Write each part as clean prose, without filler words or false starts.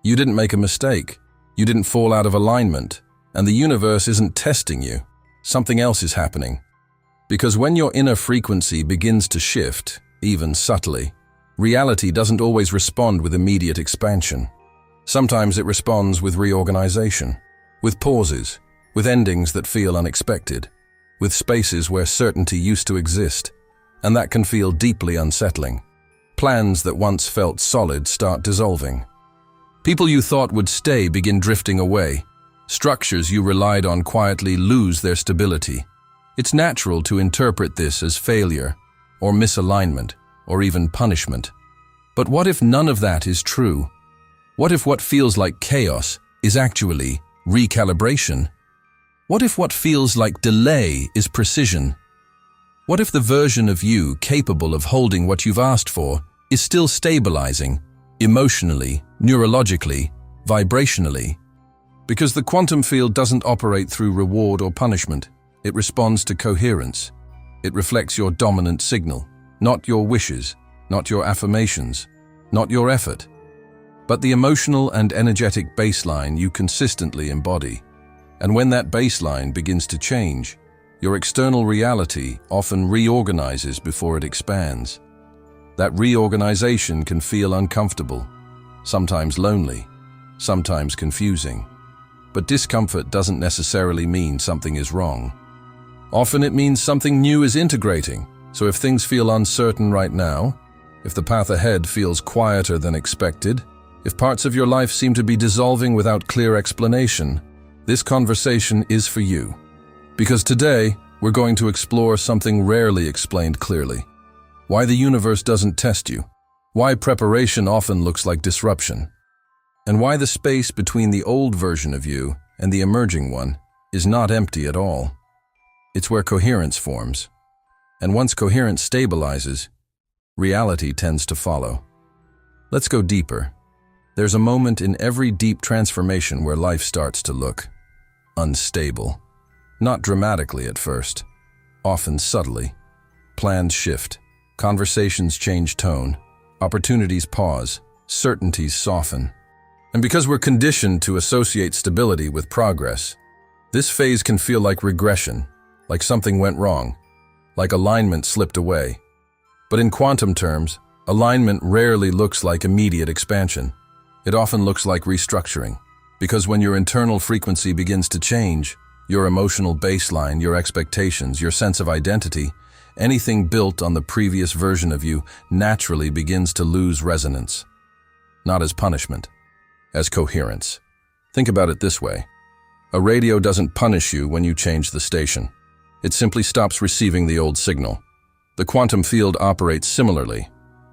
You didn't make a mistake. You didn't fall out of alignment. And the universe isn't testing you. Something else is happening. Because when your inner frequency begins to shift, even subtly, reality doesn't always respond with immediate expansion. Sometimes it responds with reorganization, with pauses, with endings that feel unexpected, with spaces where certainty used to exist, and that can feel deeply unsettling. Plans that once felt solid start dissolving. People you thought would stay begin drifting away. Structures you relied on quietly lose their stability. It's natural to interpret this as failure, or misalignment, or even punishment. But what if none of that is true? What if what feels like chaos is actually recalibration? What if what feels like delay is precision? What if the version of you capable of holding what you've asked for is still stabilizing, emotionally, neurologically, vibrationally? Because the quantum field doesn't operate through reward or punishment. It responds to coherence. It reflects your dominant signal, not your wishes, not your affirmations, not your effort, but the emotional and energetic baseline you consistently embody. And when that baseline begins to change, your external reality often reorganizes before it expands. That reorganization can feel uncomfortable, sometimes lonely, sometimes confusing. But discomfort doesn't necessarily mean something is wrong. Often it means something new is integrating. So if things feel uncertain right now, if the path ahead feels quieter than expected, if parts of your life seem to be dissolving without clear explanation, this conversation is for you. Because today, we're going to explore something rarely explained clearly. Why the universe doesn't test you, why preparation often looks like disruption, and why the space between the old version of you and the emerging one is not empty at all. It's where coherence forms. And once coherence stabilizes, reality tends to follow. Let's go deeper. There's a moment in every deep transformation where life starts to look unstable. Not dramatically at first, often subtly. Plans shift, conversations change tone, opportunities pause, certainties soften. And because we're conditioned to associate stability with progress, this phase can feel like regression, like something went wrong, like alignment slipped away. But in quantum terms, alignment rarely looks like immediate expansion. It often looks like restructuring, because when your internal frequency begins to change, your emotional baseline, your expectations, your sense of identity, anything built on the previous version of you naturally begins to lose resonance. Not as punishment, as coherence. Think about it this way. A radio doesn't punish you when you change the station. It simply stops receiving the old signal. The quantum field operates similarly.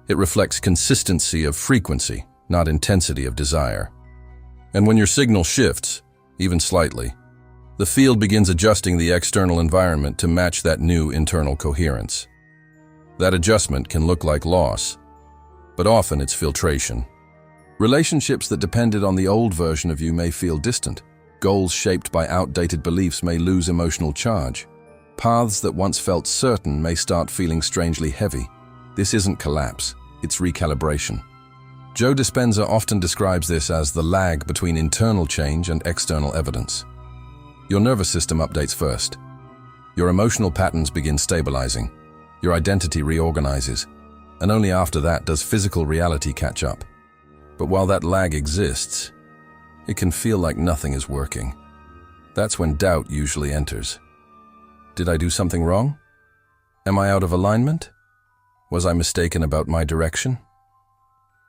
It reflects consistency of frequency, not intensity of desire. And when your signal shifts, even slightly, the field begins adjusting the external environment to match that new internal coherence. That adjustment can look like loss, but often it's filtration. Relationships that depended on the old version of you may feel distant. Goals shaped by outdated beliefs may lose emotional charge. Paths that once felt certain may start feeling strangely heavy. This isn't collapse, it's recalibration. Joe Dispenza often describes this as the lag between internal change and external evidence. Your nervous system updates first. Your emotional patterns begin stabilizing. Your identity reorganizes. And only after that does physical reality catch up. But while that lag exists, it can feel like nothing is working. That's when doubt usually enters. Did I do something wrong? Am I out of alignment? Was I mistaken about my direction?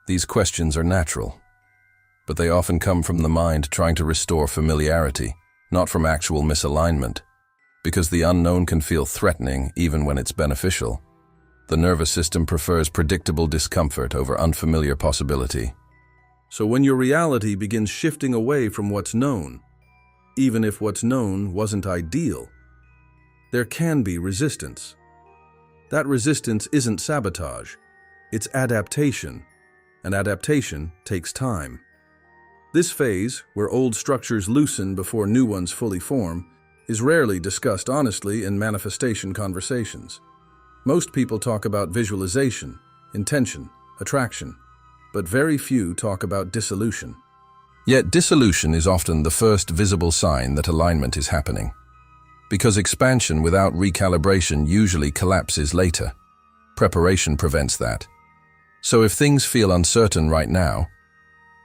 These questions are natural, but they often come from the mind trying to restore familiarity, not from actual misalignment. Because the unknown can feel threatening even when it's beneficial. The nervous system prefers predictable discomfort over unfamiliar possibility. So when your reality begins shifting away from what's known, even if what's known wasn't ideal, there can be resistance. That resistance isn't sabotage, it's adaptation, and adaptation takes time. This phase, where old structures loosen before new ones fully form, is rarely discussed honestly in manifestation conversations. Most people talk about visualization, intention, attraction, but very few talk about dissolution. Yet dissolution is often the first visible sign that alignment is happening, because expansion without recalibration usually collapses later. Preparation prevents that. So if things feel uncertain right now,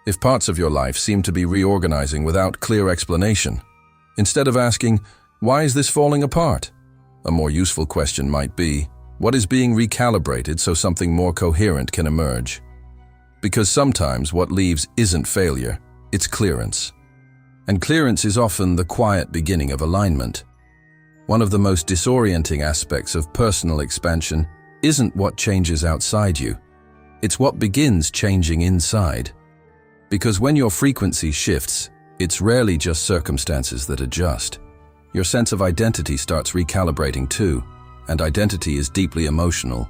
if parts of your life seem to be reorganizing without clear explanation, instead of asking, "Why is this falling apart?" a more useful question might be, "What is being recalibrated so something more coherent can emerge?" Because sometimes what leaves isn't failure, it's clearance. And clearance is often the quiet beginning of alignment. One of the most disorienting aspects of personal expansion isn't what changes outside you. It's what begins changing inside. Because when your frequency shifts, it's rarely just circumstances that adjust. Your sense of identity starts recalibrating too, and identity is deeply emotional.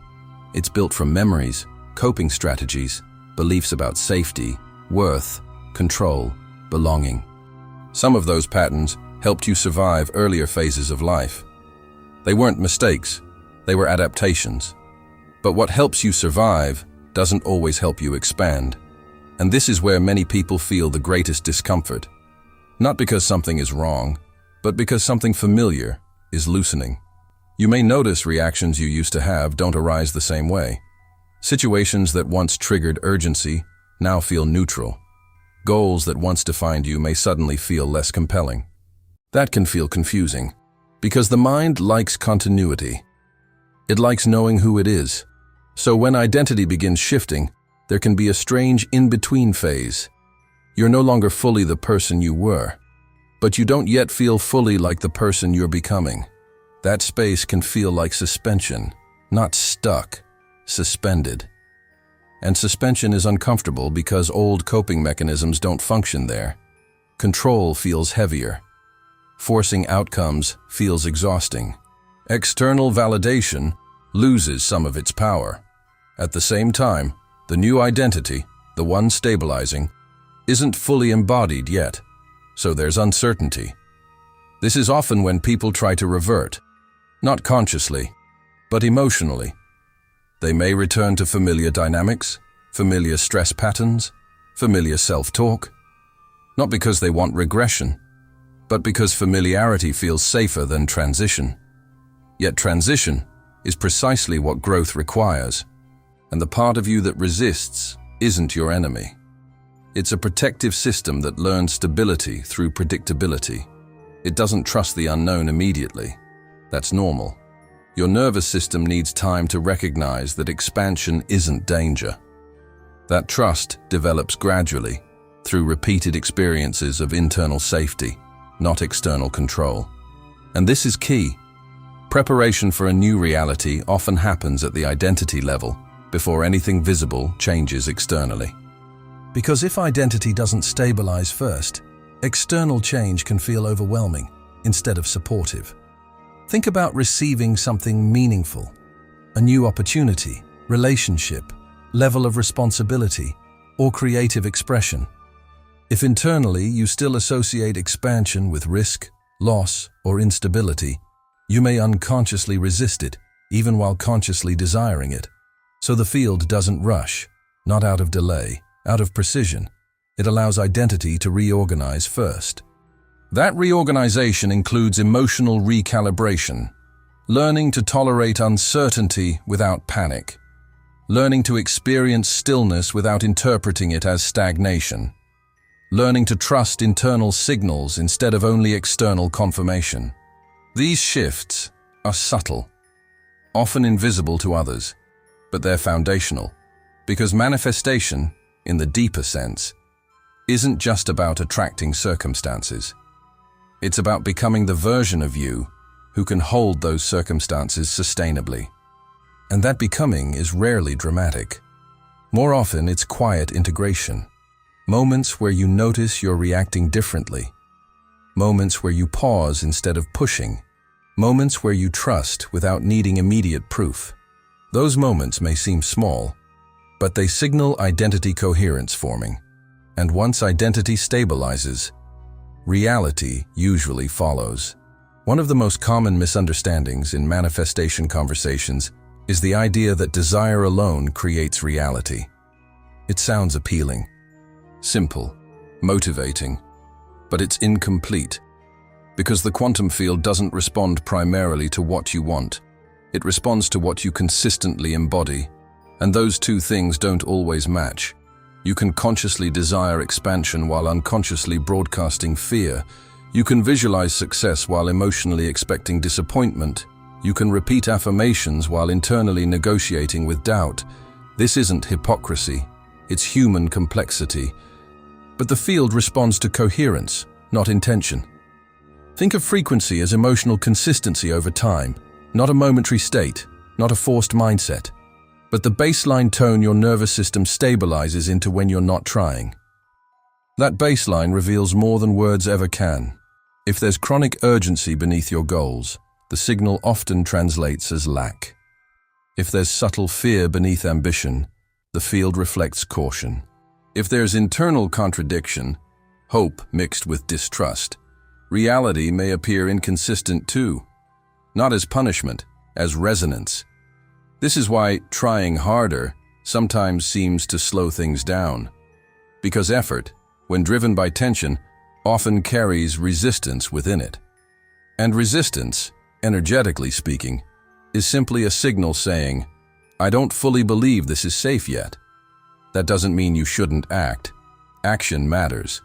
It's built from memories, coping strategies, beliefs about safety, worth, control, belonging. Some of those patterns helped you survive earlier phases of life. They weren't mistakes, they were adaptations. But what helps you survive doesn't always help you expand. And this is where many people feel the greatest discomfort. Not because something is wrong, but because something familiar is loosening. You may notice reactions you used to have don't arise the same way. Situations that once triggered urgency now feel neutral. Goals that once defined you may suddenly feel less compelling. That can feel confusing, because the mind likes continuity. It likes knowing who it is. So when identity begins shifting, there can be a strange in-between phase. You're no longer fully the person you were, but you don't yet feel fully like the person you're becoming. That space can feel like suspension, not stuck, suspended. And suspension is uncomfortable because old coping mechanisms don't function there. Control feels heavier. Forcing outcomes feels exhausting. External validation loses some of its power. At the same time, the new identity, the one stabilizing, isn't fully embodied yet, so there's uncertainty. This is often when people try to revert, not consciously, but emotionally. They may return to familiar dynamics, familiar stress patterns, familiar self-talk, not because they want regression, but because familiarity feels safer than transition. Yet transition is precisely what growth requires, and the part of you that resists isn't your enemy. It's a protective system that learns stability through predictability. It doesn't trust the unknown immediately. That's normal. Your nervous system needs time to recognize that expansion isn't danger. That trust develops gradually, through repeated experiences of internal safety, not external control. And this is key. Preparation for a new reality often happens at the identity level, before anything visible changes externally. Because if identity doesn't stabilize first, external change can feel overwhelming instead of supportive. Think about receiving something meaningful, a new opportunity, relationship, level of responsibility, or creative expression. If internally you still associate expansion with risk, loss, or instability, you may unconsciously resist it, even while consciously desiring it. So the field doesn't rush, not out of delay, out of precision. It allows identity to reorganize first. That reorganization includes emotional recalibration, learning to tolerate uncertainty without panic, learning to experience stillness without interpreting it as stagnation, learning to trust internal signals instead of only external confirmation. These shifts are subtle, often invisible to others, but they're foundational, because manifestation, in the deeper sense, isn't just about attracting circumstances. It's about becoming the version of you who can hold those circumstances sustainably. And that becoming is rarely dramatic. More often, it's quiet integration. Moments where you notice you're reacting differently. Moments where you pause instead of pushing. Moments where you trust without needing immediate proof. Those moments may seem small, but they signal identity coherence forming. And once identity stabilizes, reality usually follows. One of the most common misunderstandings in manifestation conversations is the idea that desire alone creates reality. It sounds appealing, simple, motivating, but it's incomplete. Because the quantum field doesn't respond primarily to what you want. It responds to what you consistently embody. And those two things don't always match. You can consciously desire expansion while unconsciously broadcasting fear. You can visualize success while emotionally expecting disappointment. You can repeat affirmations while internally negotiating with doubt. This isn't hypocrisy. It's human complexity. But the field responds to coherence, not intention. Think of frequency as emotional consistency over time, not a momentary state, not a forced mindset, but the baseline tone your nervous system stabilizes into when you're not trying. That baseline reveals more than words ever can. If there's chronic urgency beneath your goals, the signal often translates as lack. If there's subtle fear beneath ambition, the field reflects caution. If there's internal contradiction, hope mixed with distrust, reality may appear inconsistent too, not as punishment, as resonance. This is why trying harder sometimes seems to slow things down, because effort, when driven by tension, often carries resistance within it. And resistance, energetically speaking, is simply a signal saying, I don't fully believe this is safe yet. That doesn't mean you shouldn't act. Action matters.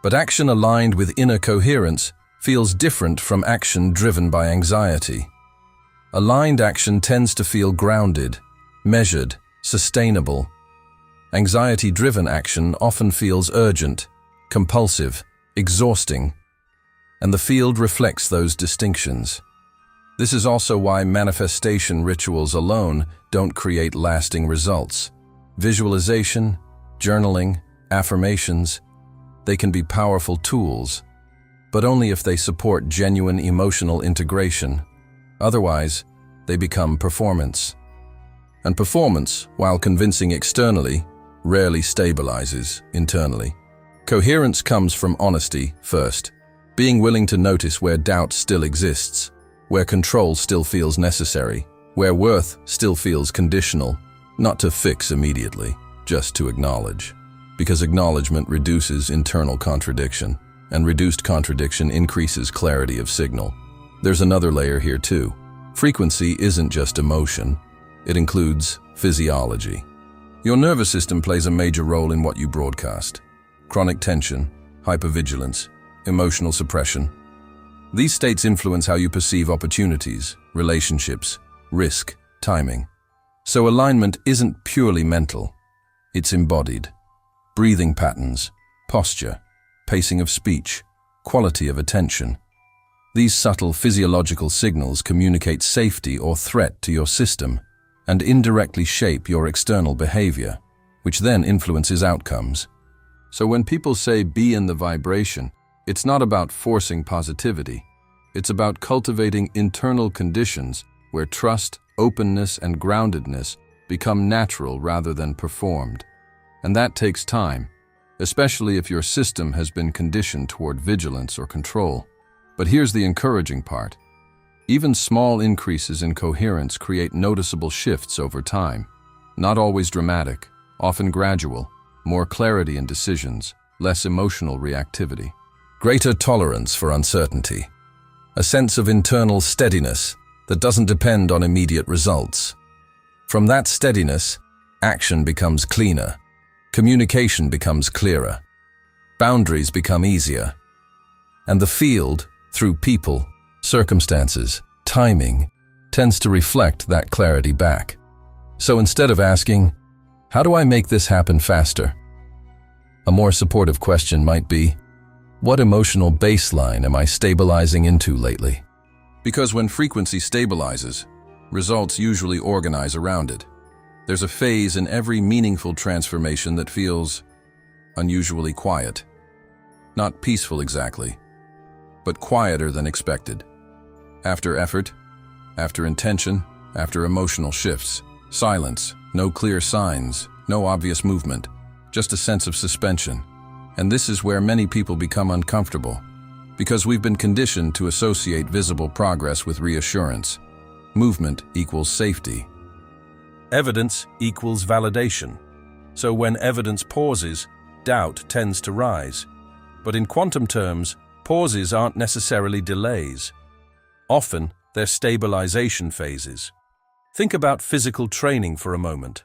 But action aligned with inner coherence feels different from action driven by anxiety. Aligned action tends to feel grounded, measured, sustainable. Anxiety-driven action often feels urgent, compulsive, exhausting, and the field reflects those distinctions. This is also why manifestation rituals alone don't create lasting results. Visualization, journaling, affirmations, they can be powerful tools, but only if they support genuine emotional integration. Otherwise, they become performance. And performance, while convincing externally, rarely stabilizes internally. Coherence comes from honesty first, being willing to notice where doubt still exists, where control still feels necessary, where worth still feels conditional, not to fix immediately, just to acknowledge. Because acknowledgement reduces internal contradiction, and reduced contradiction increases clarity of signal. There's another layer here too. Frequency isn't just emotion, it includes physiology. Your nervous system plays a major role in what you broadcast. Chronic tension, hypervigilance, emotional suppression. These states influence how you perceive opportunities, relationships, risk, timing. So alignment isn't purely mental, it's embodied. Breathing patterns, posture, pacing of speech, quality of attention. These subtle physiological signals communicate safety or threat to your system and indirectly shape your external behavior, which then influences outcomes. So when people say be in the vibration, it's not about forcing positivity. It's about cultivating internal conditions where trust, openness, and groundedness become natural rather than performed. And that takes time, especially if your system has been conditioned toward vigilance or control. But here's the encouraging part. Even small increases in coherence create noticeable shifts over time. Not always dramatic, often gradual, more clarity in decisions, less emotional reactivity. Greater tolerance for uncertainty. A sense of internal steadiness that doesn't depend on immediate results. From that steadiness, action becomes cleaner. Communication becomes clearer. Boundaries become easier. And the field, through people, circumstances, timing, tends to reflect that clarity back. So instead of asking, how do I make this happen faster? A more supportive question might be, what emotional baseline am I stabilizing into lately? Because when frequency stabilizes, results usually organize around it. There's a phase in every meaningful transformation that feels unusually quiet. Not peaceful exactly, but quieter than expected. After effort, after intention, after emotional shifts, silence, no clear signs, no obvious movement, just a sense of suspension. And this is where many people become uncomfortable, because we've been conditioned to associate visible progress with reassurance. Movement equals safety. Evidence equals validation. So when evidence pauses, doubt tends to rise. But in quantum terms, pauses aren't necessarily delays. Often, they're stabilization phases. Think about physical training for a moment.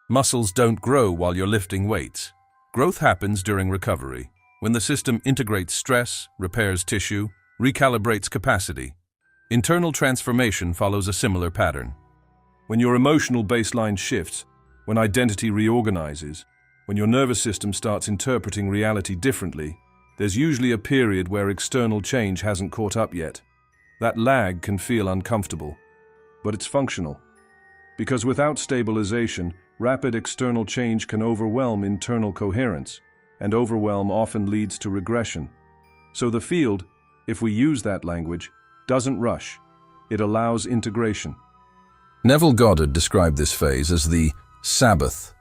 Muscles don't grow while you're lifting weights. Growth happens during recovery, when the system integrates stress, repairs tissue, recalibrates capacity. Internal transformation follows a similar pattern. When your emotional baseline shifts, when identity reorganizes, when your nervous system starts interpreting reality differently, there's usually a period where external change hasn't caught up yet. That lag can feel uncomfortable, but it's functional. Because without stabilization, rapid external change can overwhelm internal coherence, and overwhelm often leads to regression. So the field, if we use that language, doesn't rush. It allows integration. Neville Goddard described this phase as the Sabbath,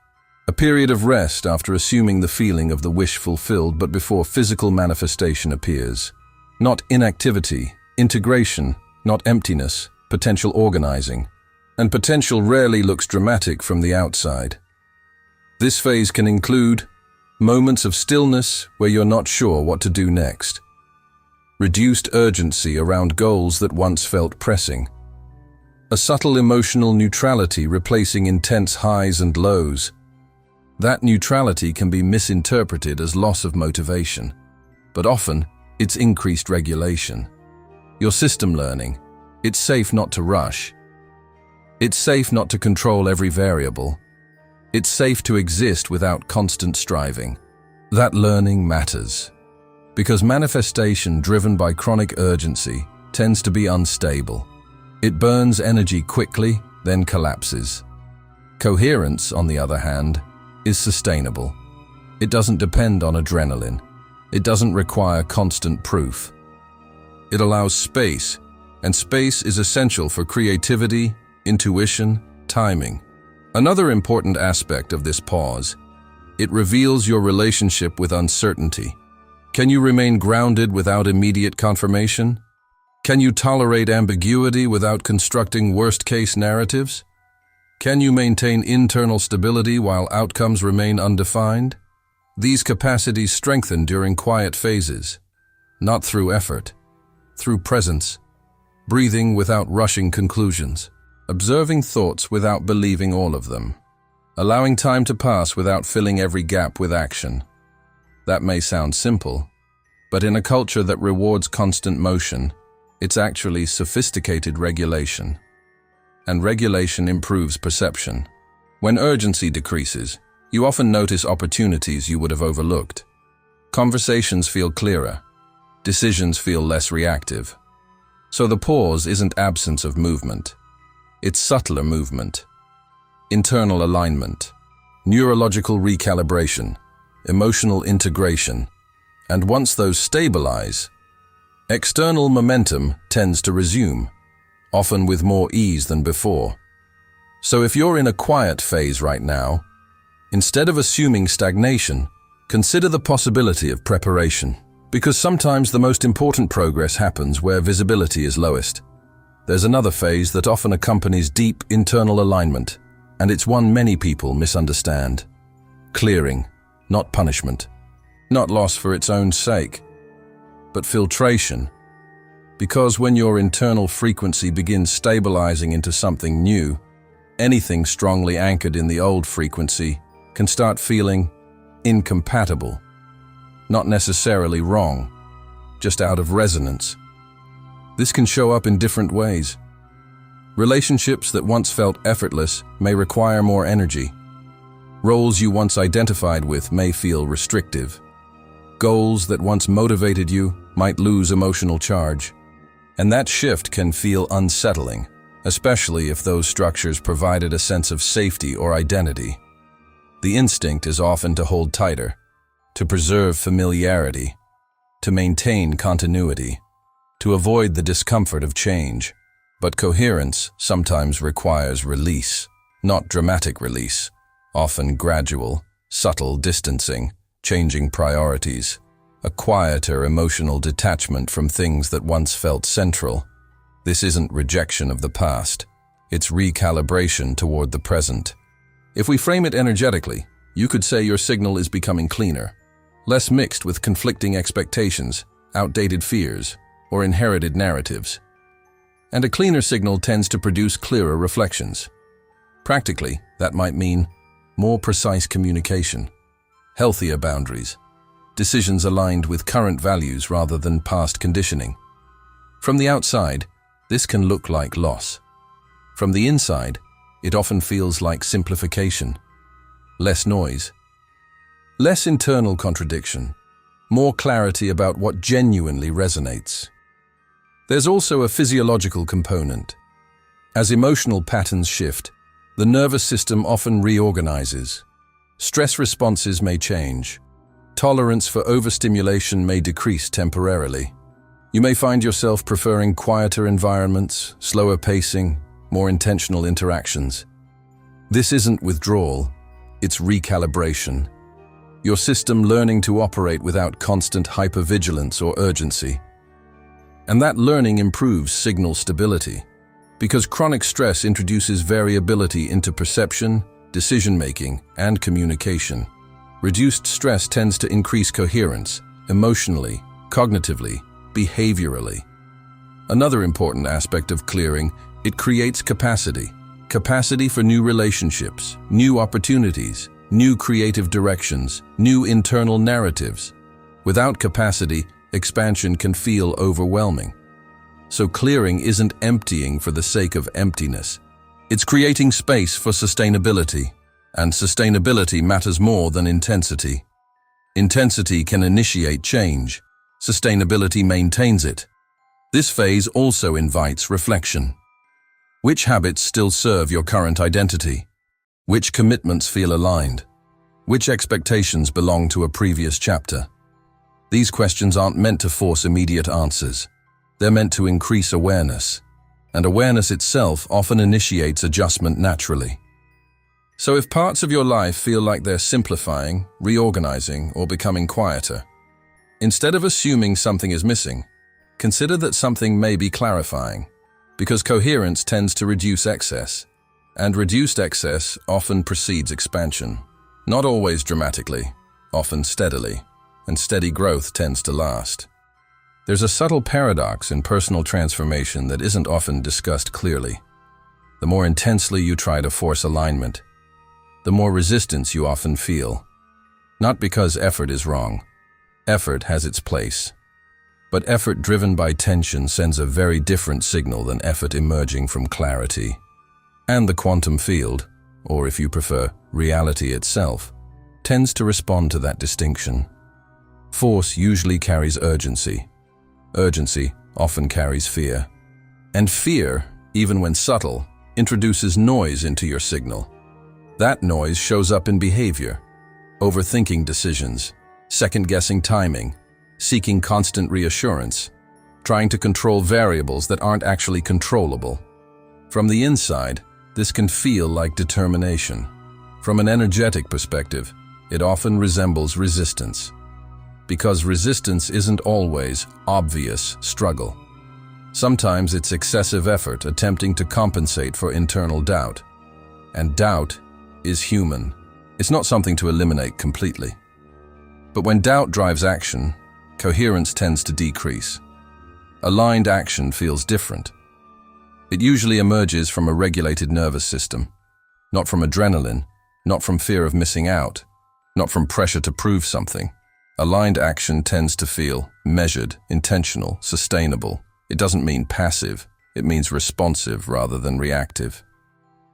a period of rest after assuming the feeling of the wish fulfilled but before physical manifestation appears. Not inactivity, integration, not emptiness, potential organizing. And potential rarely looks dramatic from the outside. This phase can include moments of stillness where you're not sure what to do next, reduced urgency around goals that once felt pressing, a subtle emotional neutrality replacing intense highs and lows. That neutrality can be misinterpreted as loss of motivation, but often it's increased regulation. Your system learning, it's safe not to rush. It's safe not to control every variable. It's safe to exist without constant striving. That learning matters, because manifestation driven by chronic urgency tends to be unstable. It burns energy quickly, then collapses. Coherence, on the other hand, is sustainable. It doesn't depend on adrenaline. It doesn't require constant proof. It allows space, and space is essential for creativity, intuition, timing. Another important aspect of this pause, it reveals your relationship with uncertainty. Can you remain grounded without immediate confirmation? Can you tolerate ambiguity without constructing worst-case narratives? Can you maintain internal stability while outcomes remain undefined? These capacities strengthen during quiet phases, not through effort, through presence, breathing without rushing conclusions, observing thoughts without believing all of them, allowing time to pass without filling every gap with action. That may sound simple, but in a culture that rewards constant motion, it's actually sophisticated regulation. And regulation improves perception. When urgency decreases, you often notice opportunities you would have overlooked. Conversations feel clearer. Decisions feel less reactive. So the pause isn't absence of movement. It's subtler movement. Internal alignment, neurological recalibration, emotional integration. And once those stabilize, external momentum tends to resume, often with more ease than before. So if you're in a quiet phase right now, instead of assuming stagnation, consider the possibility of preparation. Because sometimes the most important progress happens where visibility is lowest. There's another phase that often accompanies deep internal alignment, and it's one many people misunderstand. Clearing, not punishment. Not loss for its own sake, but filtration. Because when your internal frequency begins stabilizing into something new, anything strongly anchored in the old frequency can start feeling incompatible. Not necessarily wrong, just out of resonance. This can show up in different ways. Relationships that once felt effortless may require more energy. Roles you once identified with may feel restrictive. Goals that once motivated you might lose emotional charge. And that shift can feel unsettling, especially if those structures provided a sense of safety or identity. The instinct is often to hold tighter, to preserve familiarity, to maintain continuity, to avoid the discomfort of change. But coherence sometimes requires release, not dramatic release, often gradual, subtle distancing, changing priorities, a quieter emotional detachment from things that once felt central. This isn't rejection of the past, it's recalibration toward the present. If we frame it energetically, you could say your signal is becoming cleaner, less mixed with conflicting expectations, outdated fears, or inherited narratives. And a cleaner signal tends to produce clearer reflections. Practically, that might mean more precise communication, healthier boundaries, decisions aligned with current values rather than past conditioning. From the outside, this can look like loss. From the inside, it often feels like simplification, less noise, less internal contradiction, more clarity about what genuinely resonates. There's also a physiological component. As emotional patterns shift, the nervous system often reorganizes. Stress responses may change. Tolerance for overstimulation may decrease temporarily. You may find yourself preferring quieter environments, slower pacing, more intentional interactions. This isn't withdrawal, it's recalibration. Your system learning to operate without constant hypervigilance or urgency. And that learning improves signal stability, because chronic stress introduces variability into perception, decision-making, and communication. Reduced stress tends to increase coherence, emotionally, cognitively, behaviorally. Another important aspect of clearing, it creates capacity. Capacity for new relationships, new opportunities, new creative directions, new internal narratives. Without capacity, expansion can feel overwhelming. So clearing isn't emptying for the sake of emptiness. It's creating space for sustainability. And sustainability matters more than intensity. Intensity can initiate change. Sustainability maintains it. This phase also invites reflection. Which habits still serve your current identity? Which commitments feel aligned? Which expectations belong to a previous chapter? These questions aren't meant to force immediate answers. They're meant to increase awareness. And awareness itself often initiates adjustment naturally. So if parts of your life feel like they're simplifying, reorganizing, or becoming quieter, instead of assuming something is missing, consider that something may be clarifying, because coherence tends to reduce excess, and reduced excess often precedes expansion. Not always dramatically, often steadily, and steady growth tends to last. There's a subtle paradox in personal transformation that isn't often discussed clearly. The more intensely you try to force alignment, the more resistance you often feel. Not because effort is wrong. Effort has its place. But effort driven by tension sends a very different signal than effort emerging from clarity. And the quantum field, or if you prefer, reality itself, tends to respond to that distinction. Force usually carries urgency. Urgency often carries fear. And fear, even when subtle, introduces noise into your signal. That noise shows up in behavior, overthinking decisions, second-guessing timing, seeking constant reassurance, trying to control variables that aren't actually controllable. From the inside, this can feel like determination. From an energetic perspective, it often resembles resistance. Because resistance isn't always obvious struggle. Sometimes it's excessive effort attempting to compensate for internal doubt. And doubt is human. It's not something to eliminate completely. But when doubt drives action, coherence tends to decrease. Aligned action feels different. It usually emerges from a regulated nervous system, not from adrenaline, not from fear of missing out, not from pressure to prove something. Aligned action tends to feel measured, intentional, sustainable. It doesn't mean passive, it means responsive rather than reactive.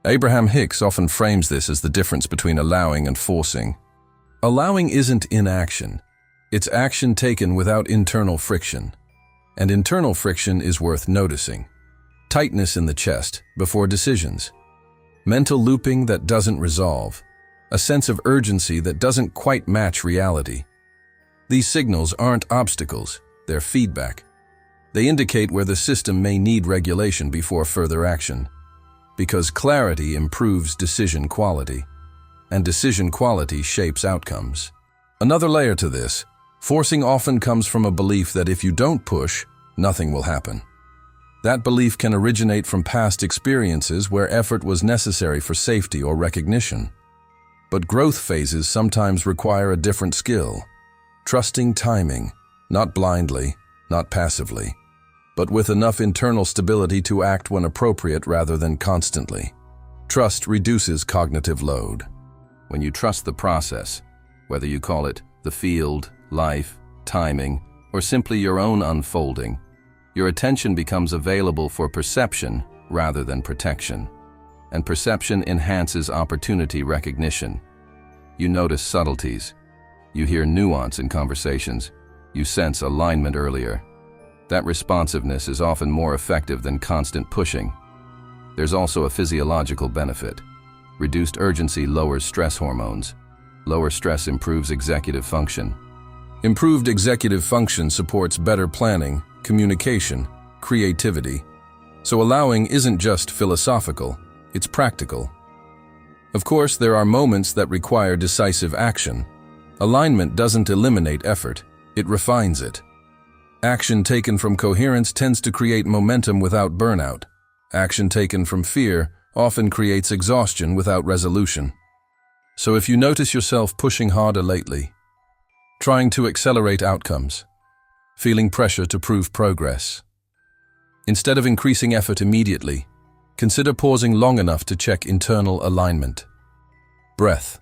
Abraham Hicks often frames this as the difference between allowing and forcing. Allowing isn't inaction. It's action taken without internal friction. And internal friction is worth noticing. Tightness in the chest before decisions. Mental looping that doesn't resolve. A sense of urgency that doesn't quite match reality. These signals aren't obstacles, they're feedback. They indicate where the system may need regulation before further action. Because clarity improves decision quality, and decision quality shapes outcomes. Another layer to this, forcing often comes from a belief that if you don't push, nothing will happen. That belief can originate from past experiences where effort was necessary for safety or recognition. But growth phases sometimes require a different skill. Trusting timing, not blindly, not passively, but with enough internal stability to act when appropriate rather than constantly. Trust reduces cognitive load. When you trust the process, whether you call it the field, life, timing, or simply your own unfolding, your attention becomes available for perception rather than protection. And perception enhances opportunity recognition. You notice subtleties. You hear nuance in conversations. You sense alignment earlier. That responsiveness is often more effective than constant pushing. There's also a physiological benefit. Reduced urgency lowers stress hormones. Lower stress improves executive function. Improved executive function supports better planning, communication, creativity. So allowing isn't just philosophical, it's practical. Of course, there are moments that require decisive action. Alignment doesn't eliminate effort, it refines it. Action taken from coherence tends to create momentum without burnout. Action taken from fear often creates exhaustion without resolution. So if you notice yourself pushing harder lately, trying to accelerate outcomes, feeling pressure to prove progress, instead of increasing effort immediately, consider pausing long enough to check internal alignment. Breath,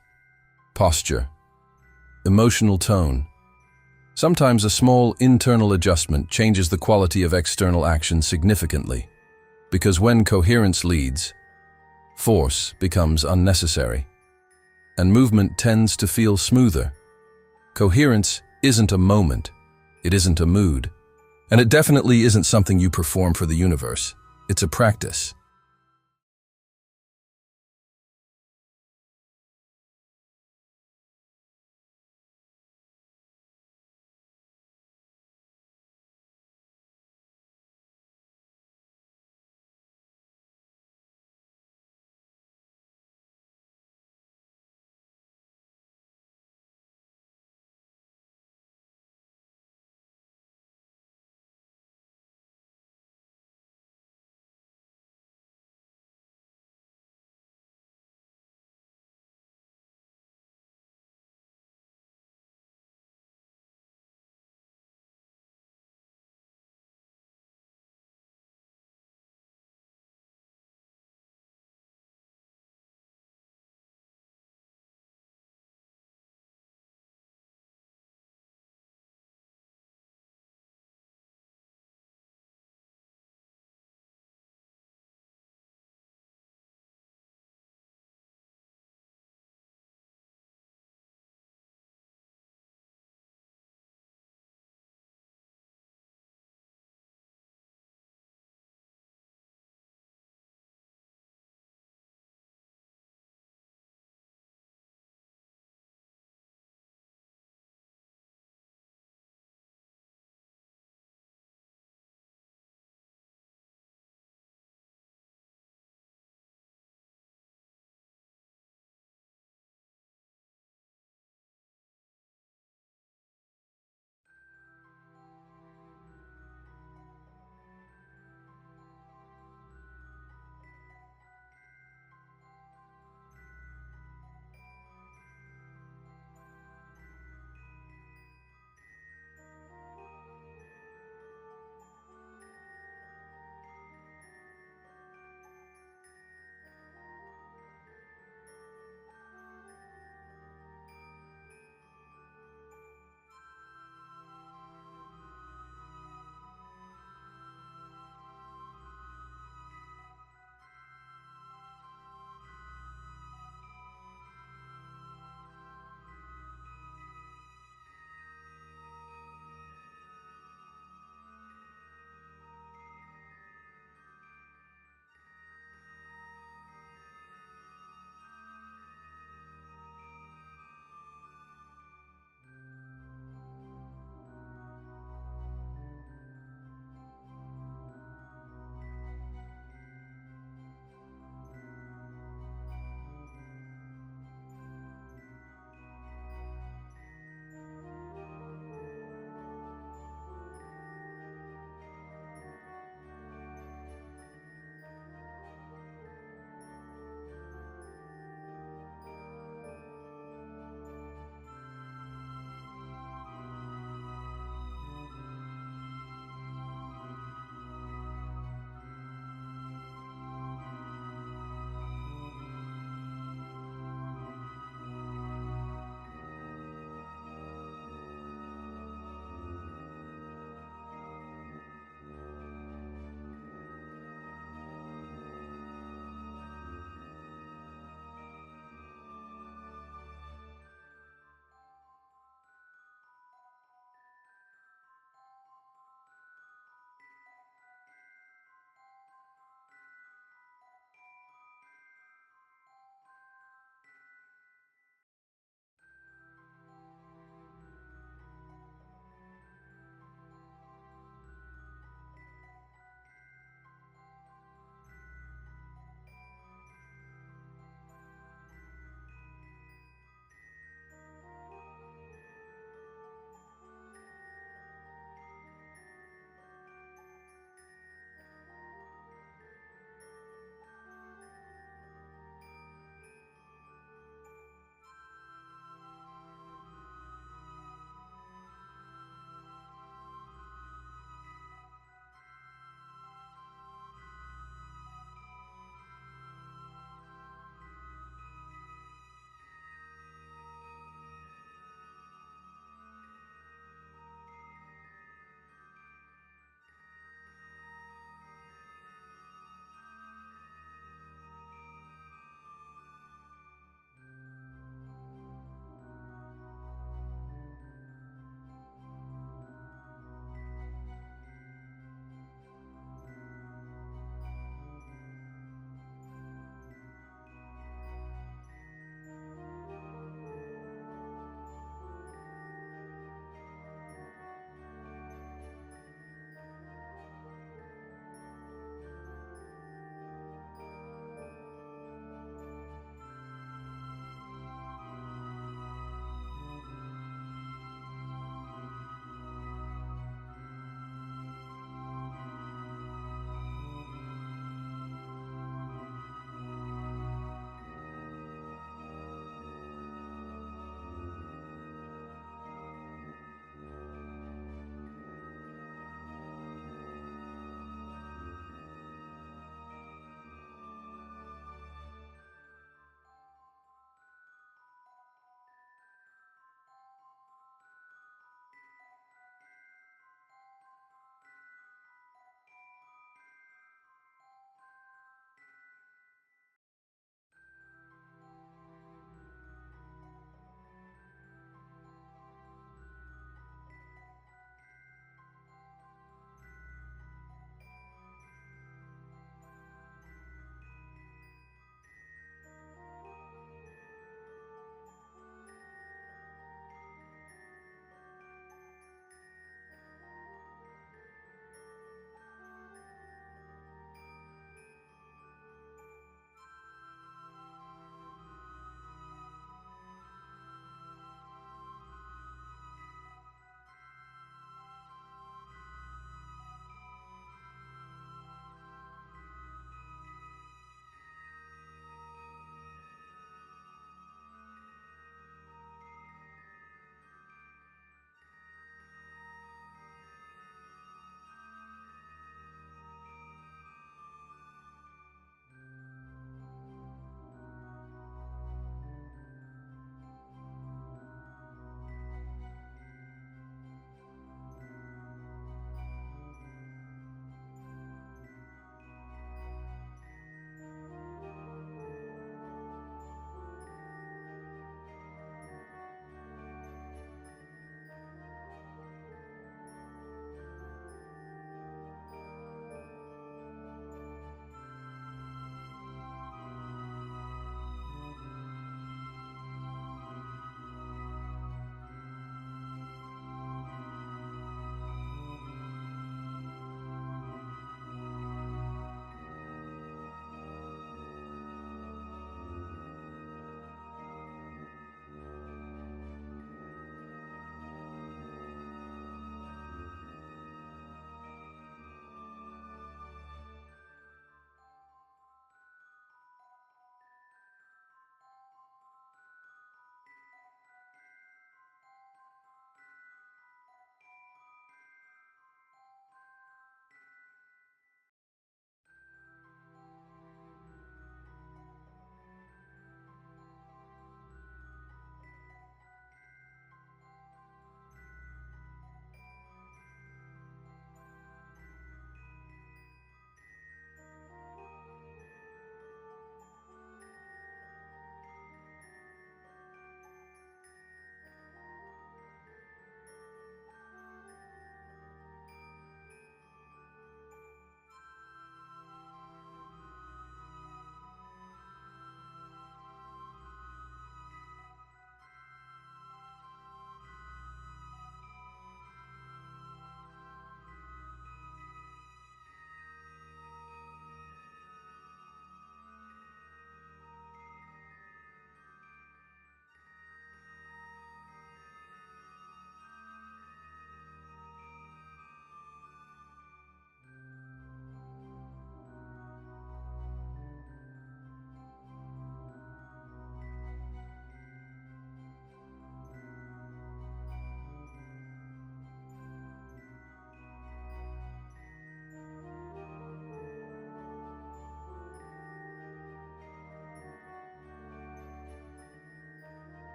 posture, emotional tone. Sometimes a small internal adjustment changes the quality of external action significantly, because when coherence leads, force becomes unnecessary, and movement tends to feel smoother. Coherence isn't a moment, it isn't a mood, and it definitely isn't something you perform for the universe. It's a practice.